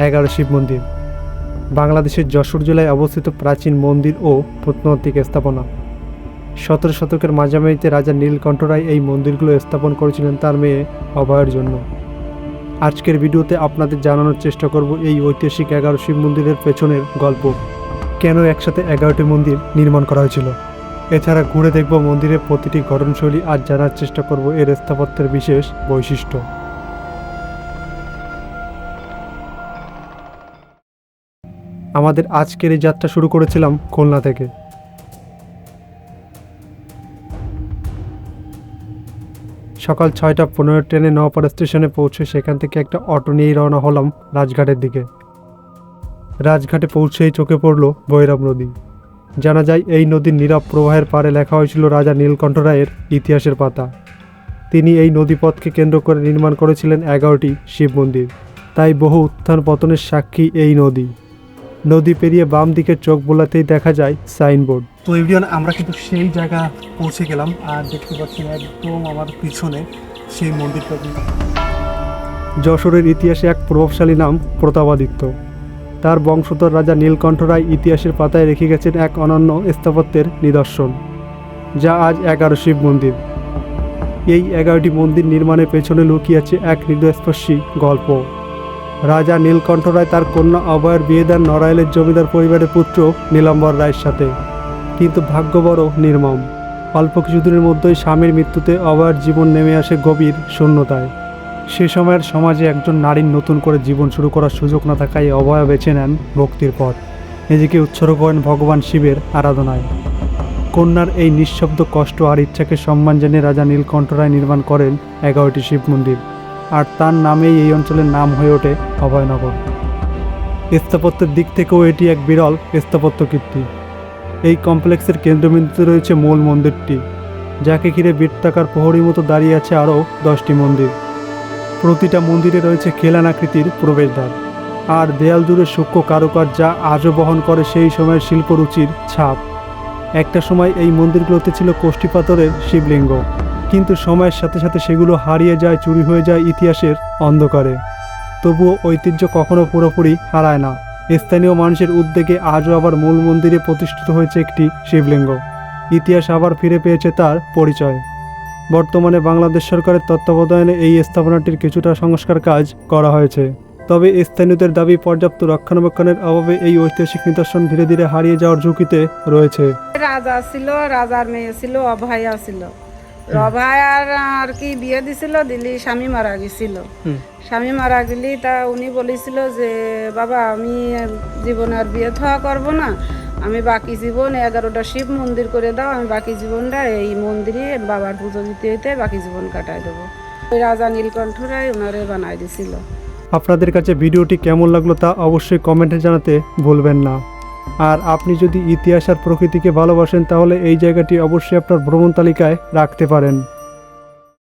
11 শিব মন্দির। বাংলাদেশের যশোর জেলায় অবস্থিত প্রাচীন মন্দির ও প্রত্নতাত্ত্বিক স্থাপনা। 17 শতকের মাঝামাঝিতে রাজা নীলকণ্ঠ রায় এই মন্দিরগুলো স্থাপন করেছিলেন তার মেয়ে অভয়ের জন্য। আজকের ভিডিওতে আপনাদের জানানোর চেষ্টা করব এই ঐতিহাসিক 11 শিব মন্দিরের পেছনের গল্প, কেন একসাথে 11টি মন্দির নির্মাণ করা হয়েছিল। এছাড়া ঘুরে দেখব মন্দিরের প্রতিটি গঠনশৈলী আর জানার চেষ্টা করব এর স্থাপত্যের বিশেষ বৈশিষ্ট্য। আমাদের আজকের এই যাত্রা শুরু করেছিলাম খুলনা থেকে। সকাল 6টা 15 ট্রেনে নওপাড়া স্টেশনে পৌঁছে সেখান থেকে একটা অটো নিয়েই রওনা হলাম রাজঘাটের দিকে। রাজঘাটে পৌঁছেই চোখে পড়ল ভৈরব নদী। জানা যায় এই নদীর নীরব প্রবাহের পাড়ে লেখা হয়েছিল রাজা নীলকণ্ঠ রায়ের ইতিহাসের পাতা। তিনি এই নদীপথকে কেন্দ্র করে নির্মাণ করেছিলেন 11টি শিব মন্দির। তাই বহু উত্থান পতনের সাক্ষী এই নদী। নদী পেরিয়ে বাম দিকে চোখ বোলাতেই দেখা যায় সাইনবোর্ড। তো এভরিওয়ান, আমরা কিন্তু সেই জায়গা পৌঁছে গেলাম আর দেখতে পাচ্ছি একদম আমার পিছনে সেই মন্দিরটা। যশোরের ইতিহাসে এক প্রভাবশালী নাম প্রতাপাদিত্য। তার বংশধর রাজা নীলকণ্ঠ রায় ইতিহাসের পাতায় রেখে গেছেন এক অনন্য স্থাপত্যের নিদর্শন, যা আজ 11 শিব মন্দির। এই 11টি মন্দির নির্মাণের পেছনে লুকিয়ে আছে এক হৃদয়স্পর্শী গল্প। রাজা নীলকণ্ঠ রায় তার কন্যা অভয়ের বিয়ে দেন নড়াইলের জমিদার পরিবারের পুত্র নীলাম্বর রায়ের সাথে। কিন্তু ভাগ্য বড় নির্মম। অল্প কিছুদিনের মধ্যেই স্বামীর মৃত্যুতে অভয়ের জীবন নেমে আসে গভীর শূন্যতায়। সে সময়ের সমাজে একজন নারীর নতুন করে জীবন শুরু করার সুযোগ না থাকায় অভয়া বেছে নেন ভক্তির পথ। নিজেকে উৎসর্গ করেন ভগবান শিবের আরাধনায়। কন্যার এই নিঃশব্দ কষ্ট আর ইচ্ছাকে সম্মান জানিয়ে রাজা নীলকণ্ঠ রায় নির্মাণ করেন 11টি শিব মন্দির, আর তার নামেই এই অঞ্চলের নাম হয়ে ওঠে অভয়নগর। স্থাপত্যের দিক থেকেও এটি এক বিরল স্থাপত্য কীর্তি। এই কমপ্লেক্সের কেন্দ্রবিন্দুতে রয়েছে মূল মন্দিরটি, যাকে ঘিরে বৃত্তাকার প্রহরীর মতো দাঁড়িয়ে আছে আরও 10টি মন্দির। প্রতিটা মন্দিরে রয়েছে খিলান আকৃতির প্রবেশদ্বার আর দেয়াল জুড়ে সূক্ষ্ম কারুকার্য, যা আজও বহন করে সেই সময়ের শিল্পরুচির ছাপ। একটা সময় এই মন্দিরগুলোতে ছিল কোষ্ঠী পাথরের শিবলিঙ্গ, কিন্তু সময়ের সাথে সাথে সেগুলো হারিয়ে যায়, চুরি হয়ে যায় ইতিহাসের অন্ধকারে। তবুও ঐতিহ্য কখনো পুরোপুরি হারায় না। স্থানীয় মানুষের উদ্যোগে আজও আবার মূল মন্দিরে প্রতিষ্ঠিত হয়েছে একটি শিবলিঙ্গ। ইতিহাস আবার ফিরে পেয়েছে তার পরিচয়। বর্তমানে বাংলাদেশ সরকারের তত্ত্বাবধানে এই স্থাপনাটির কিছুটা সংস্কার কাজ করা হয়েছে। তবে স্থানীয়দের দাবি পর্যাপ্ত রক্ষণাবেক্ষণের অভাবে এই ঐতিহাসিক নিদর্শন ধীরে ধীরে হারিয়ে যাওয়ার ঝুঁকিতে রয়েছে। রাজা ছিল, রাজার মেয়ে ছিল অভয়া ছিল। অভয়ার আর কি বিয়ে দিছিল, দিলি স্বামী মারা গেছিল। স্বামী মারা গেলি তা উনি বলেছিল যে বাবা আমি জীবনে আর বিয়ে থাওয়া করবো না, আমি বাকি জীবন 11টা শিব মন্দির করে দাও, আমি বাকি জীবনটা এই মন্দিরে বাবার পুজো দিতে দিতে বাকি জীবন কাটাই দেবো। ওই রাজা নীলকণ্ঠ রায় ওনারে বানাই দিছিল। আপনাদের কাছে ভিডিওটি কেমন লাগলো তা অবশ্যই কমেন্টে জানাতে ভুলবেন না। আর আপনি যদি ইতিহাস আর প্রকৃতিকে ভালোবাসেন তাহলে এই জায়গাটি অবশ্যই আপনার ভ্রমণ তালিকায় রাখতে পারেন।